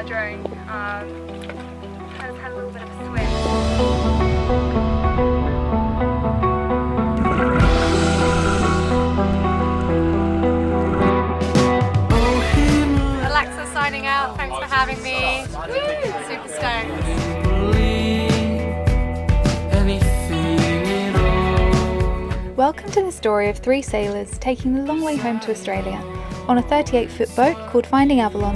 our drone has had a little bit of a swim. Alexa signing out, thanks for having me. Woo! Super stoked. Welcome to the story of three sailors taking the long way home to Australia on a 38-foot boat called Finding Avalon.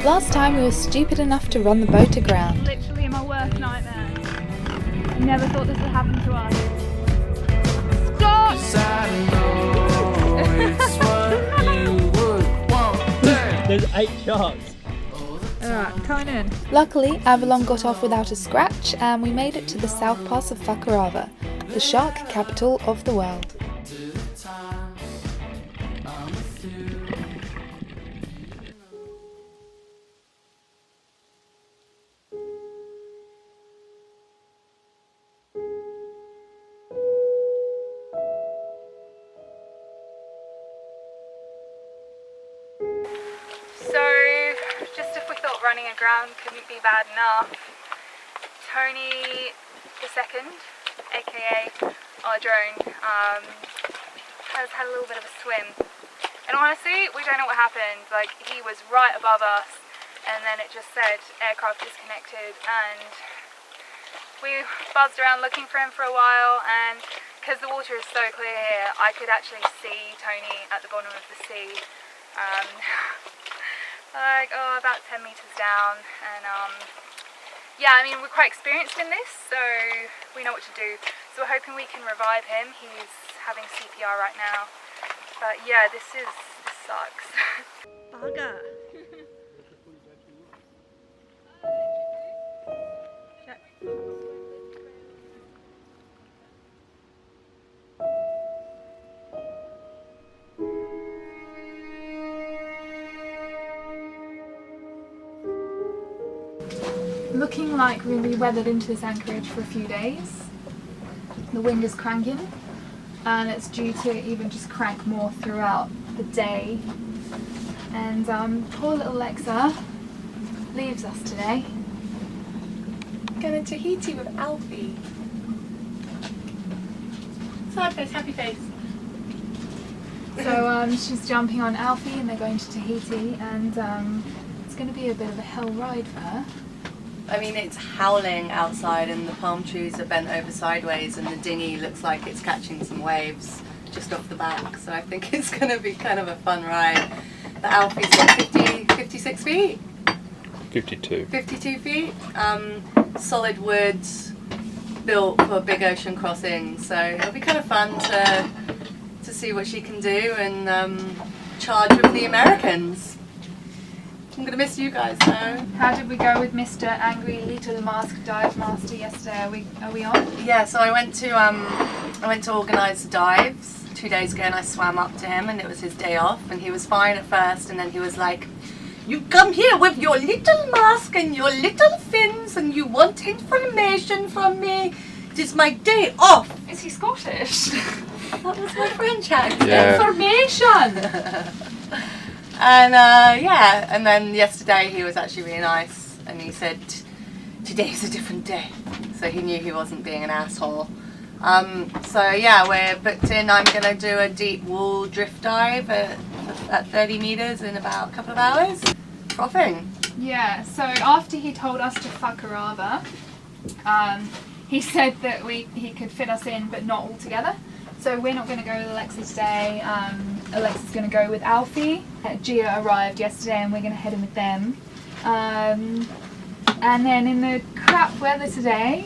Last time we were stupid enough to run the boat aground. Literally my worst nightmare. Never thought this would happen to us. There's 8 sharks. Alright, coming in. Luckily, Avalon got off without a scratch and we made it to the south pass of Fakarava, the shark capital of the world. So, just if we thought running aground couldn't be bad enough, Tony the second, aka our drone, has had a little bit of a swim. And honestly, we don't know what happened. Like, he was right above us, and then it just said aircraft disconnected, and we buzzed around looking for him for a while, and because the water is so clear here, I could actually see Tony at the bottom of the sea. About 10 meters down, and yeah, I mean, we're quite experienced in this, so we know what to do. So we're hoping we can revive him. He's having CPR right now, but yeah, this sucks. Bugger. Looking like we're going to be weathered into this anchorage for a few days. The wind is cranking, and it's due to even just crank more throughout the day. And poor little Alexa leaves us today. Going to Tahiti with Alfie. Sad face, happy face. So she's jumping on Alfie and they're going to Tahiti, and it's going to be a bit of a hell ride for her. I mean, it's howling outside and the palm trees are bent over sideways and the dinghy looks like it's catching some waves just off the back. So I think it's going to be kind of a fun ride. The Alfie's what, 56 feet? 52. 52 feet. Solid woods, built for big ocean crossings. So it'll be kind of fun to see what she can do and charge with the Americans. I'm going to miss you guys though. How did we go with Mr. Angry Little Mask Dive Master yesterday? Are we on? Yeah, so I went to organise the dives 2 days ago and I swam up to him and it was his day off and he was fine at first and then he was like, "You come here with your little mask and your little fins and you want information from me. It is my day off." Is he Scottish? That was my French accent. Yeah. Information! And yeah, and then yesterday he was actually really nice and he said, "Today's a different day." So he knew he wasn't being an asshole. So yeah, we're booked in. I'm going to do a deep wool drift dive at 30 meters in about a couple of hours. Frothing. Yeah, so after he told us to Fakarava, he said that he could fit us in but not all together. So we're not going to go with Alexa today. Alexa's going to go with Alfie. Gia arrived yesterday and we're going to head in with them. And then in the crap weather today,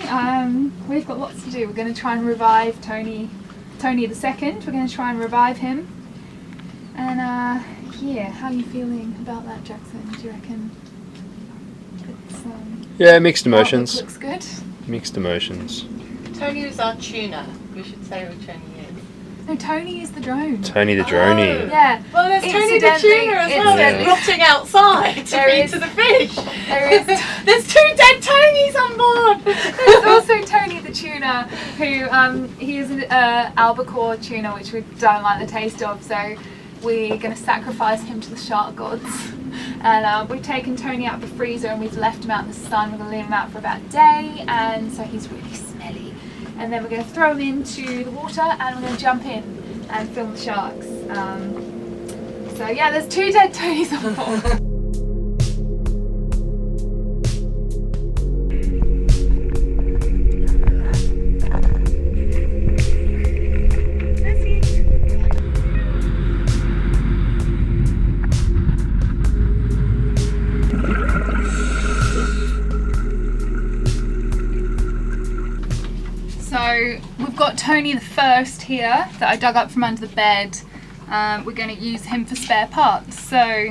we've got lots to do. We're going to try and revive Tony the second. We're going to try and revive him. And yeah, how are you feeling about that, Jackson? Do you reckon it's Yeah, mixed emotions. looks good? Mixed emotions. Tony was our tuner. We should say who Tony is. No, Tony is the drone. Tony the droney. Yeah. Well, there's Tony the Incidentally- tuner as well. There's incidentally- rotting outside to There feed is- to the fish. There is There's 2 dead Tonys on board. There's also Tony the tuna who he is an albacore tuna, which we don't like the taste of, so we're going to sacrifice him to the shark gods. And we've taken Tony out of the freezer and we've left him out in the sun. We're going to leave him out for about a day, and so he's really smelly. And then we're going to throw him into the water and we're going to jump in and film the sharks. So yeah, there's 2 dead Tonys on board. So we've got Tony the first here that I dug up from under the bed. We're going to use him for spare parts, so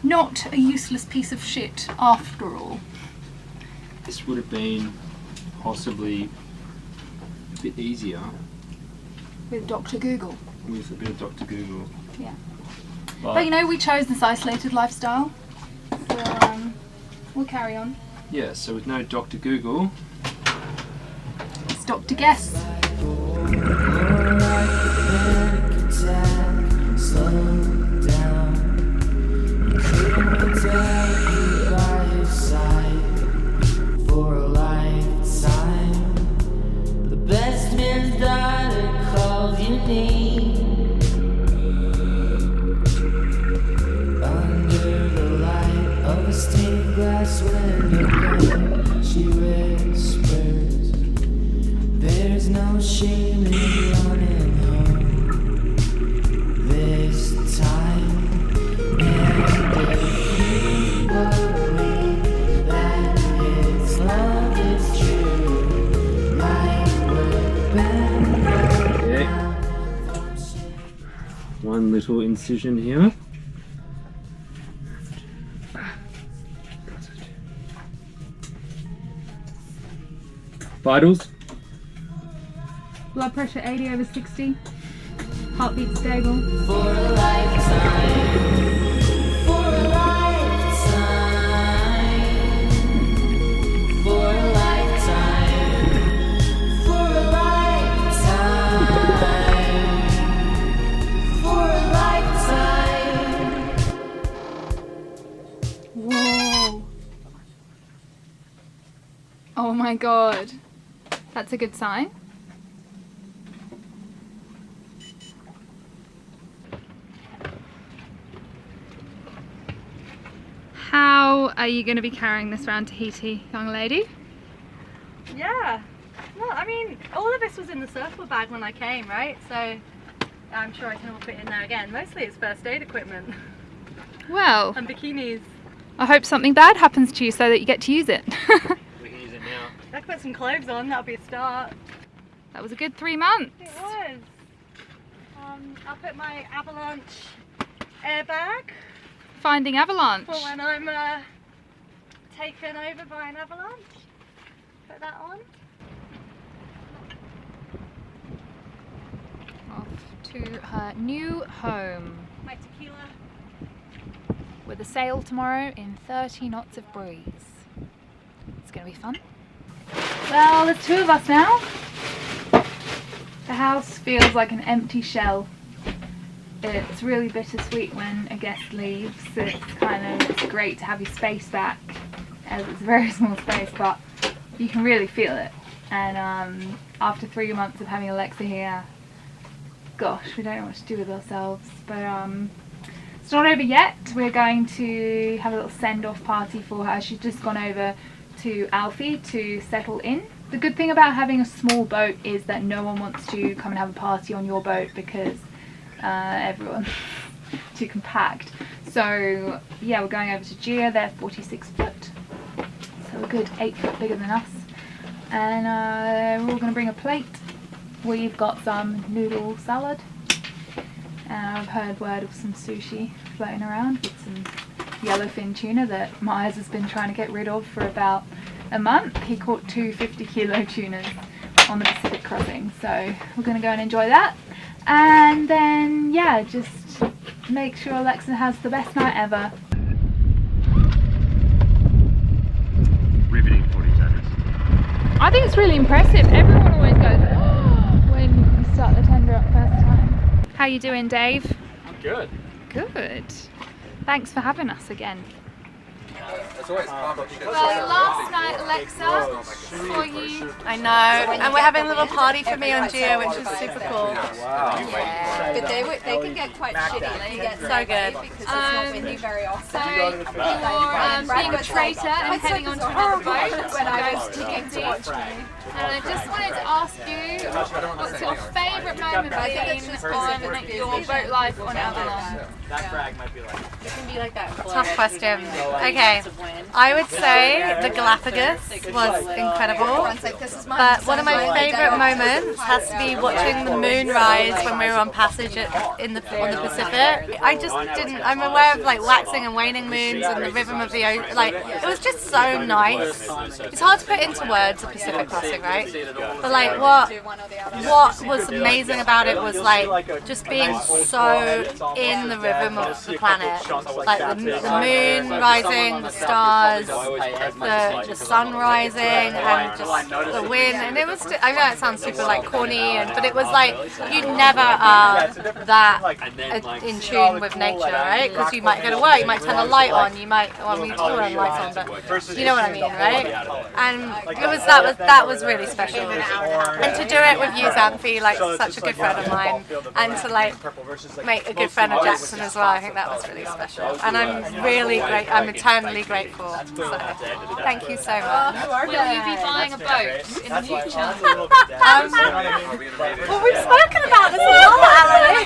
not a useless piece of shit after all. This would have been possibly a bit easier With Dr. Google. with a bit of Dr. Google. Yeah. But, But you know, we chose this isolated lifestyle, so we'll carry on. yeah, so with no Dr. Google, It's Dr. Guess. She whispers, there's no shame in running home this time. And if you believe that his love is true, light will bend. yeah, one little incision here. Vitals. Blood pressure 80/60. Heartbeat stable. For a lifetime, for a lifetime, for a lifetime, for a lifetime, for a lifetime. Whoa. Oh my god. That's a good sign. How are you going to be carrying this round to Tahiti, young lady? Yeah. Well, I mean, all of this was in the surfboard bag when I came, right? So I'm sure I can all fit in there again. Mostly it's first aid equipment Well, and bikinis. I hope something bad happens to you so that you get to use it. We can use it now. I can put some clothes on, that'll be a start. That was a good 3 months. It was. I'll put my avalanche airbag Finding Avalon. for when I'm taken over by an avalanche. Put that on. Off to her new home My tequila. with a sail tomorrow in 30 knots of breeze. It's going to be fun. Well, there's 2 of us now. The house feels like an empty shell. It's really bittersweet when a guest leaves. It's great to have your space back, as it's a very small space, but you can really feel it. And after 3 months of having Alexa here, gosh, we don't know what to do with ourselves. But it's not over yet. We're going to have a little send-off party for her. She's just gone over to Alfie to settle in. The good thing about having a small boat is that no one wants to come and have a party on your boat because everyone's too compact. So yeah, we're going over to Gia. They're 46 foot, so a good 8 foot bigger than us. And we're all going to bring a plate. We've got some noodle salad, and I've heard word of some sushi floating around with some yellowfin tuna that Myers has been trying to get rid of for about a month. He caught 2 50-kilo tunas on the Pacific crossing, so we're going to go and enjoy that. And then yeah, just make sure Alexa has the best night ever. Riveting footage, that is. I think it's really impressive. Everyone always goes when you start the tender up first time. How you doing, Dave? I'm good. Good. Thanks for having us again. It's always complicated. Well, last night, Alexa, for you. I know, and we're having a little party for me on Geo, which is super cool. Wow. But they can get quite shitty. They get So good. because it's not windy very So often. you're being a traitor and heading onto another boat when I to was go to Xanthe. And I just wanted to ask you, what's your favourite moment been on your boat life on Avalon? It can be like that. Tough question. Okay, I would say the Galapagos was incredible. But one of my favourite moments has to be watching the moon rise when we were on passage on the Pacific. I'm aware of like waxing and waning moons and the rhythm of the ocean. Like, it was just so nice. It's hard to put into words, a Pacific crossing, right? But like what was amazing about it was like just being so in the rhythm of the planet. Like the moon rising, the stars, the sun rising, and just the wind. And it was, I know it sounds super like corny, but it was like you never are that in tune with nature, right? Because you might go to work, you might turn a light on, you might, well, we still turn lights on, but you know what I mean, right? And it was that was really special. And to do it with you, Xanthe, like such a good friend of mine, and to like make a good friend of Jackson as well, I think that was really special. And I'm really great. I'm eternally grateful. So thank you so much. Will you be buying a boat in the future? Well, we've spoken about this a lot, Alan.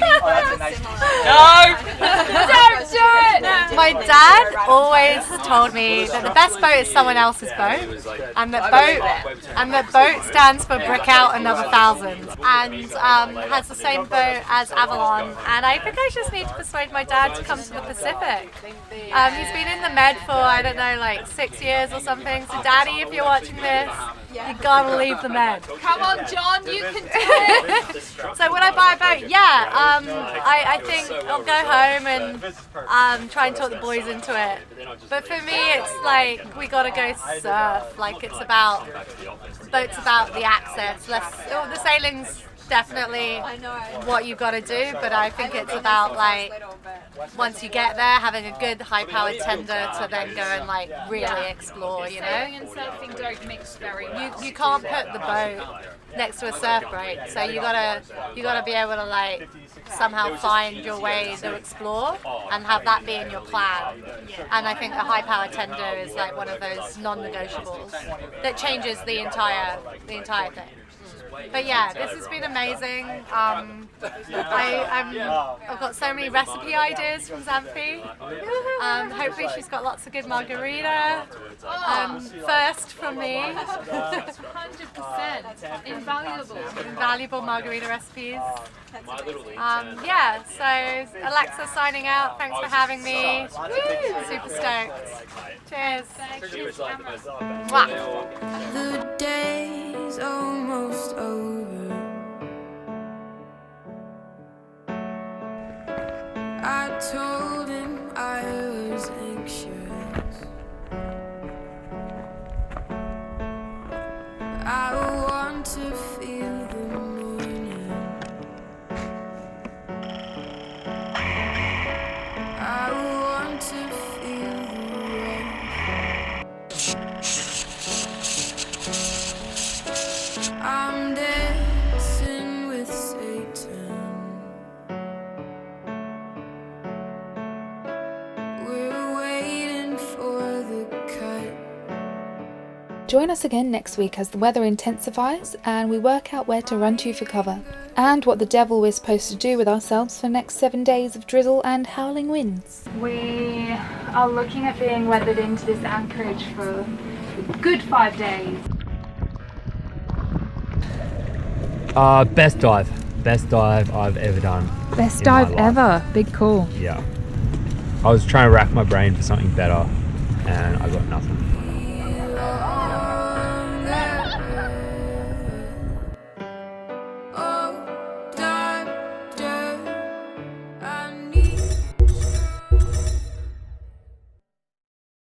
Don't do it! My dad always told me that the best boat is someone else's boat, and that boat stands for brick out another 1,000, and has the same boat as Avalon. And I think I just need to persuade my dad to come to the Pacific. He's been in the Med for, I don't know, like 6 years or something. So Daddy, if you're watching this, you gotta leave the Med. Come on, John, you can do it! So when I buy a boat, yeah, I think I'll go home and try and talk the boys into it. But for me, it's like we gotta go surf. Like boat's about the access. The sailing's definitely what you gotta do, but I think it's about like once you get there, having a good high-powered tender to then go and like really explore. You know, Sailing and surfing don't mix very well. you can't put the boat next to a surf break, so you gotta be able to like somehow find your way to explore and have that be in your plan. And I think a high-powered tender is like one of those non-negotiables that changes the entire thing. But yeah, this has been amazing. I've got so many recipe ideas from Xanthe. Hopefully she's got lots of good margarita. First from me. 100%. Invaluable margarita recipes. Yeah, so Alexa signing out. Thanks for having me. Super stoked. Cheers. Mwah. The day's almost over. I told him I was anxious. I want to feel the morning. I want to feel the rain. I'm dancing with Satan. We're waiting for the cut. Join us again next week as the weather intensifies and we work out where to run to for cover, and what the devil we're supposed to do with ourselves for the next 7 days of drizzle and howling winds. We are looking at being weathered into this anchorage for a good 5 days. Best dive I've ever done. Best in my dive life. ever. Big call. Yeah. I was trying to rack my brain for something better and I got nothing.